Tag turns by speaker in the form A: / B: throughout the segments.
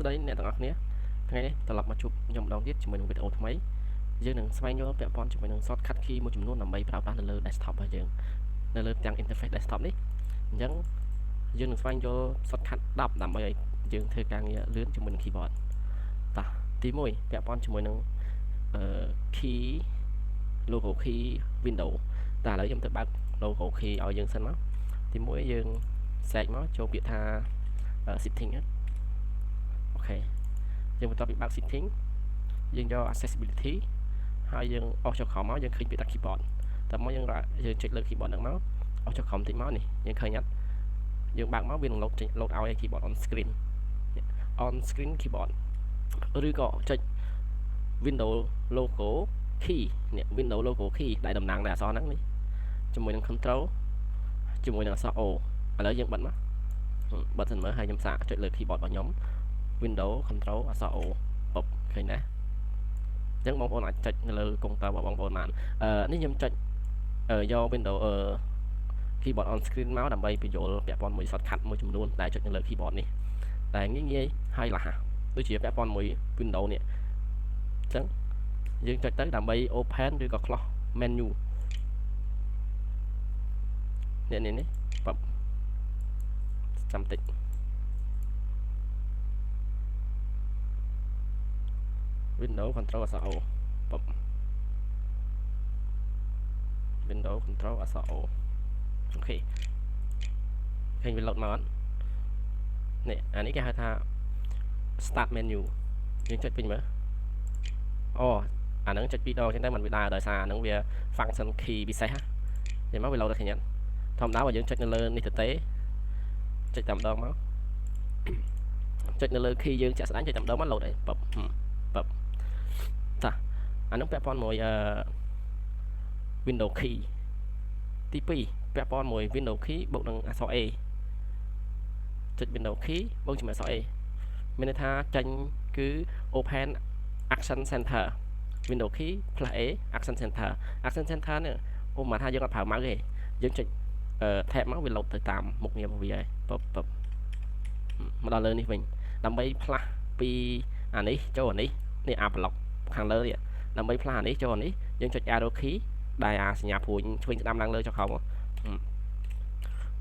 A: ស្ដីអ្នកទាំងអស់គ្នាថ្ងៃនេះត្រឡប់មកជួបខ្ញុំម្ដងទៀតជាមួយនឹងវីដេអូថ្មីយើងនឹងស្វែងយល់ពាក់ព័ន្ធជាមួយនឹង shortcut key មួយចំនួនដើម្បីប្រើប្រាស់នៅលើ desktop របស់យើងនៅលើទាំង interface desktop នេះអញ្ចឹងយើងនឹងស្វែងយល់ shortcut 10ដើម្បីឲ្យយើងធ្វើការងារលឿនជាមួយនឹង keyboard តោះទី1ពាក់ព័ន្ធជាមួយនឹងkey logo key window តែឥឡូវខ្ញុំទៅបើក logo key ឲ្យយើងសិនមកទី1យើង search មកចូលពាក្យថា setting អូខេយើងបន្តពីបើក setting យើងយក accessibility ហើយយើងអស់ចុះក្រោមមកយើងឃើញពាក្យថា keyboard តែមកយើងចុចលើ keyboard ហ្នឹងមកអស់ចុះក្រោមតិចមកនេះយើងឃើញអត់យើងបើកមកវានឹង load ឲ្យ keyboard on screen keyboard ឬក៏ចុច window logo key នេះ window logo key ដែលតំណាងតែអក្សរហ្នឹងនេះជាមួយនឹង control ជាមួយនឹងអក្សរ O ឥឡូវយើងបិទមកបិទសិនមើលហើយខ្ញុំសាកចុចលើ keyboard របស់ខ្ញុំ window control អក្សរ O ពុបឃើញណាអញ្ចឹងបងប្អូនអាចចុចនៅលើកុំព្យូទ័ររបស់បងប្អូនបាននេះខ្ញុំចុចយក window keyboard on screen មកដើម្បីបញ្យល់ពាក់ព័ន្ធមួយ shortcut មួយចំនួនដែលចុចនៅលើ keyboard នេះតែងាយហើយរហ័សដូចជាពាក់ព័ន្ធមួយ window នេះអញ្ចឹងយើងចុចទៅដើម្បី open ឬក៏ close menu នេះពុបចាំតិចwindow control អក្សរ O ពុប window control អក្សរ O អូខេឃើញវា load មកអត់នេះអានេះគេហៅថា start menu យើងចុចពេញមើលអូអាហ្នឹងចុចពីរដងអញ្ចឹងតែมันវាដើរដោយសារអាហ្នឹងវា function key ពិសេសហ្នឹងមកវា load ដល់ឃើញអត់ធម្មតាបើយើងចុចនៅលើនេះទៅទេចុចតែម្ដងមកចុចនៅលើ key យើងចាក់ស្ដែងចុចតែម្ដងមក load ហើយពុបតាអាហ្នឹងពាក់ព័ន្ធមួយwindow key ទី2ពាក់ព័ន្ធមួយ window key បូកនឹងអក្សរ A ចុច window key បូកជាមួយអក្សរ A មានន័យថាចេញគឺ open action center window key plus A action center នេះអូមកថាយើងអត់ប្រើម៉ៅទេយើងចុចtab មកវា load ទៅតាមមុខងាររបស់វាហើយពុបមកដល់លើនេះវិញដើម្បីផ្លាស់ពីអានេះចូលអានេះអា block ខាងលើនេះដើម្បីផ្លាស់អានេះចូលអានេះយើងចុច arrow key ដែលអាសញ្ញាព្រួយឆ្វេងស្ដាំឡើងលើចុះក្រោម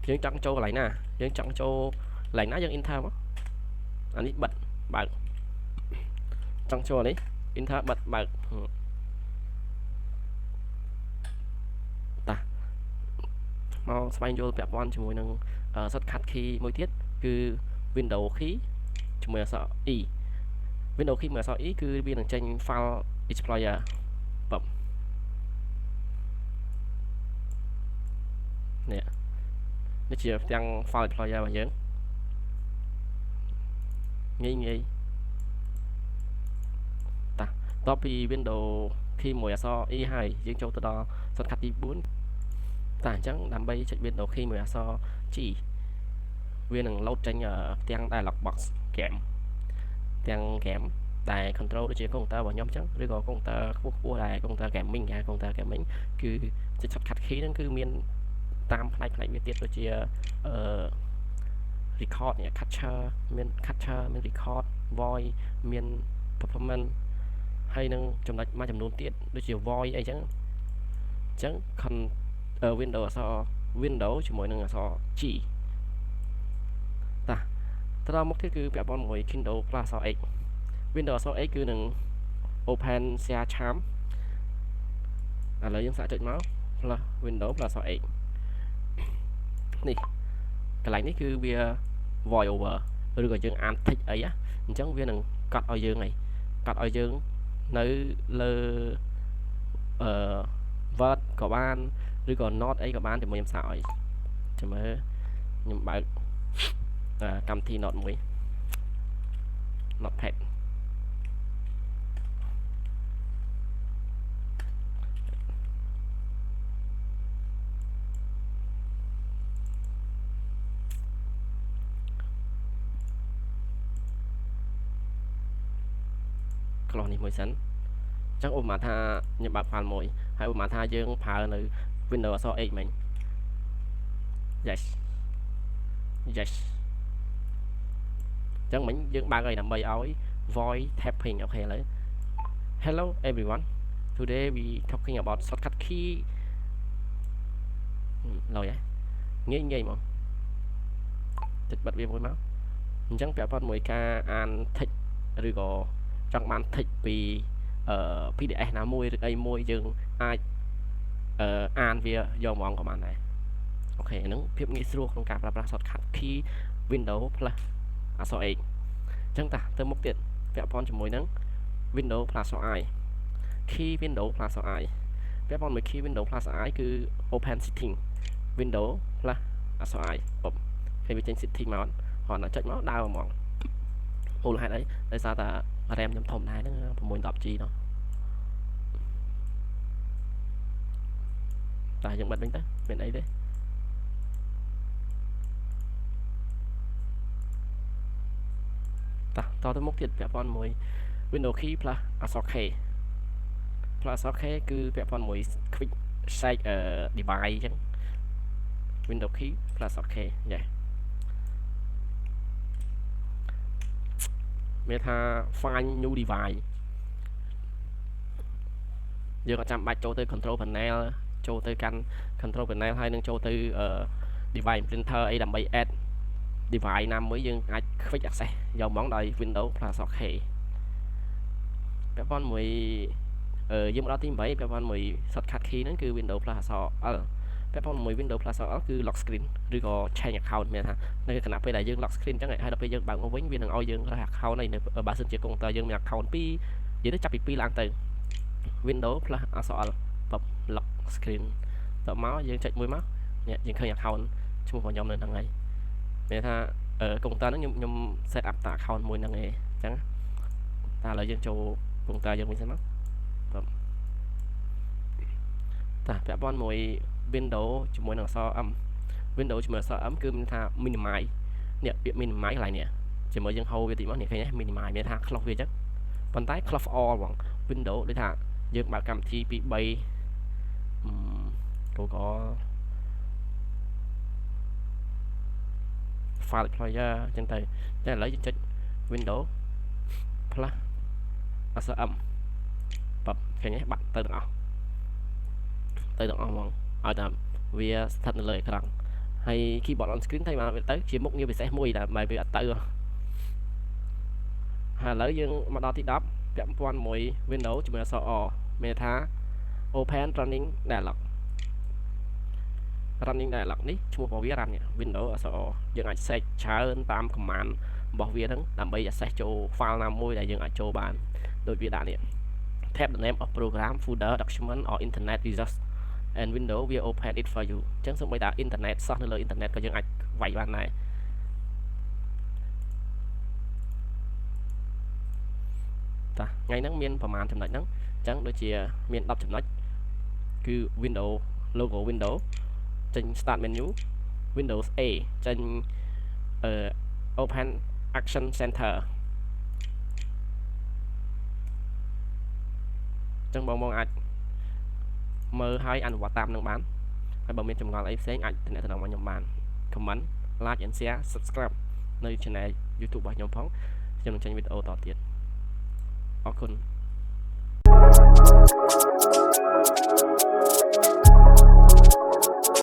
A: យើងចង់ចូលកន្លែងណាយើងចង់ចូលកន្លែងណាយើង enter មកអានេះបិទបើកចង់ចូលនេះ enter បិទបើកតាមកស្វែងយល់ពាក់ព័ន្ធជាមួយនឹង shortcut key មួយទៀតគឺ window key ជាមួយអក្សរ E window key មួយអក្សរ E គឺវានឹងចេញ file explorer បបនេះជាទាំង file explorer របស់យើងងាយតាតពី window key មួយអក្សរ E ហើយយើងចូលទៅដល់ shortcut ទី4តាអញ្ចឹងដើម្បីចុច window key មួយអក្សរ G វានឹង load ចេញទាំង dialog box game ទាំង game ដែល control ដូចជាកុំព្យូទ័ររបស់ខ្ញុំអញ្ចឹងឬក៏កុំព្យូទ័រខ្ពស់ដែលកុំព្យូទ័រ gaming គេហៅកុំព្យូទ័រ gaming គឺចុច shortcut key ហ្នឹងគឺមានតាមផ្នែកវាទៀតដូចជាrecord នេះ capture មាន record voice មាន performance ហើយនឹងចំណុចមួយចំនួនទៀតដូចជា voice អីចឹងwindow អក្សរ window ជាមួយនឹងអក្សរ G តាទៅដល់មុខទៀតគឺពាក់ព័ន្ធមួយ Kindle Plus អក្សរ X window អក្សរ X គឺនឹង open share charm ឥឡូវយើងសាកចុចមក plus window plus អក្សរ X នេះកន្លែងនេះគឺវា voice over ឬក៏យើងអាន text អីអញ្ចឹងវានឹងកត់ឲ្យយើងនៅលើ word ក៏បានឬក៏ note អីក៏បានតែខ្ញុំសាកឲ្យចាំមើលខ្ញុំបើកកម្មវិធី note មួយ notepad ក្លោះនេះមួយសិនអញ្ចឹងឧបមាថាខ្ញុំបើក file មួយហើយឧបមាថាយើងប្រើនៅ window អក្សរ X មិញ yes ចឹងមិញយើងបើកឲ្យដើម្បីឲ្យ voice tapping អូខេឥឡូវ Hello everyone today we talking about shortcut key ឡើយងាយមកតិចបិទវាមួយមកអញ្ចឹងពាក់ព័ន្ធមួយការអាន text ឬក៏ចង់បាន text ពីPDF ណាមួយឬអីមួយយើងអាចអានវាយកហ្មងក៏បានដែរអូខេហ្នឹងភាពងាយស្រួលក្នុងការប្រើប្រាស់ shortcut key Windows plus អក្សរ X អញ្ចឹងតាទៅមុខទៀតពាក់ព័ន្ធជាមួយនឹង Windows plus I key Windows plus I ពាក់ព័ន្ធមួយ key Windows plus I គឺ open setting Windows plus អក្សរ I ពុំគេវាចេញ setting មកគ្រាន់តែចុចមកដើរហ្មងមូលហេតុអីដោយសារតែ RAM ខ្ញុំធំដែរហ្នឹង 610G នោះតែយើងបិទវិញទៅមានអីទេតទៅមុខទៀតពាក់ព័ន្ធមួយ Windows key plus អក្សរ K plus អក្សរ K គឺពាក់ព័ន្ធមួយ quick shake device អញ្ចឹង Windows key plus អក្សរ K យ៉ាមានថា find new device យើងអត់ចាំបាច់ចូលទៅ control panel ចូលទៅកាន់ control panel ហើយនឹងចូលទៅ device printer អីដើម្បី add device ណាមួយយើងអាច quick access យកហ្មងដោយ Windows plus OK ពាក់ព័ន្ធមួយយើងមកដល់ទី8ពាក់ព័ន្ធមួយ shortcut key ហ្នឹងគឺ Windows plus L ពាក់ព័ន្ធមួយ Windows plus L គឺ lock screen ឬក៏ change account មានថានៅខណៈពេលដែលយើង lock screen អញ្ចឹងហើយដល់ពេលយើងបើកមកវិញវានឹងឲ្យយើងរក account ហើយនៅបើសិនជា computer យើងមាន account 2និយាយទៅចាប់ពី2ឡើងទៅ Windows plus L lock screen តមកយើងចុចមួយមកយើងឃើញ account ឈ្មោះរបស់ខ្ញុំនៅហ្នឹងហើយមានថាកុងតឺហ្នឹងខ្ញុំ set up តា account មួយហ្នឹងឯងអញ្ចឹងតែឥឡូវយើងចូលកុងតឺយើងវិញសិនមកតាពាក់ព័ន្ធមួយ Windows ជាមួយនឹងអក្សរ M Windows ជាមួយអក្សរ M គឺមានថា minimize នេះពាក្យ minimize កន្លែងនេះជាមួយយើងហៅវាតិចមកនេះឃើញទេ minimize មានថា close វាអញ្ចឹងប៉ុន្តែ close all ហ្មង Windows ដូចថាយើងបើកកម្មវិធីពី3Google file explorer អញ្ចឹងទៅតែឥឡូវយើងចុច Windows plus អក្សរ M បបឃើញទេបាត់ទៅទាំងអស់ហ្មងឲ្យតែវាស្ថិតនៅលើអេក្រង់ហើយ keyboard on screen thayមកទៅជាមុខងារពិសេសមួយដែលវាអត់ទៅហើយឥឡូវយើងមកដល់ទី10ពាក់ព័ន្ធមួយ Windows ជាមួយអក្សរ O មានថា Open Running Dialog នេះឈ្មោះរបស់វា run នេះ Windows អក្សរ O យើងអាច set ច្រើនតាម command របស់វាហ្នឹងដើម្បី access ចូល file ណាមួយដែលយើងអាចចូលបានដូចវាដាក់នេះ Tap the name of program folder document or internet resource and Windows will open it for you អញ្ចឹងសូម្បីតែ internet source នៅលើ internet ក៏យើងអាចវាយបានដែរតាថ្ងៃហ្នឹងមានប្រហែលចំណុចហ្នឹងអញ្ចឹងដូចជាមាន10ចំណុចគឺ Windows logo Windows ចេញ start menu Windows A ចេញopen action center អញ្ចឹងបងអាចមើលឲ្យអនុវត្តតាមនឹងបានហើយបើមានចម្ងល់អីផ្សេងអាចទំនាក់ទំនងមកខ្ញុំបាន comment like and share subscribe នៅ channel YouTube របស់ខ្ញុំផងខ្ញុំនឹងចេញវីដេអូតទៀតអរគុណ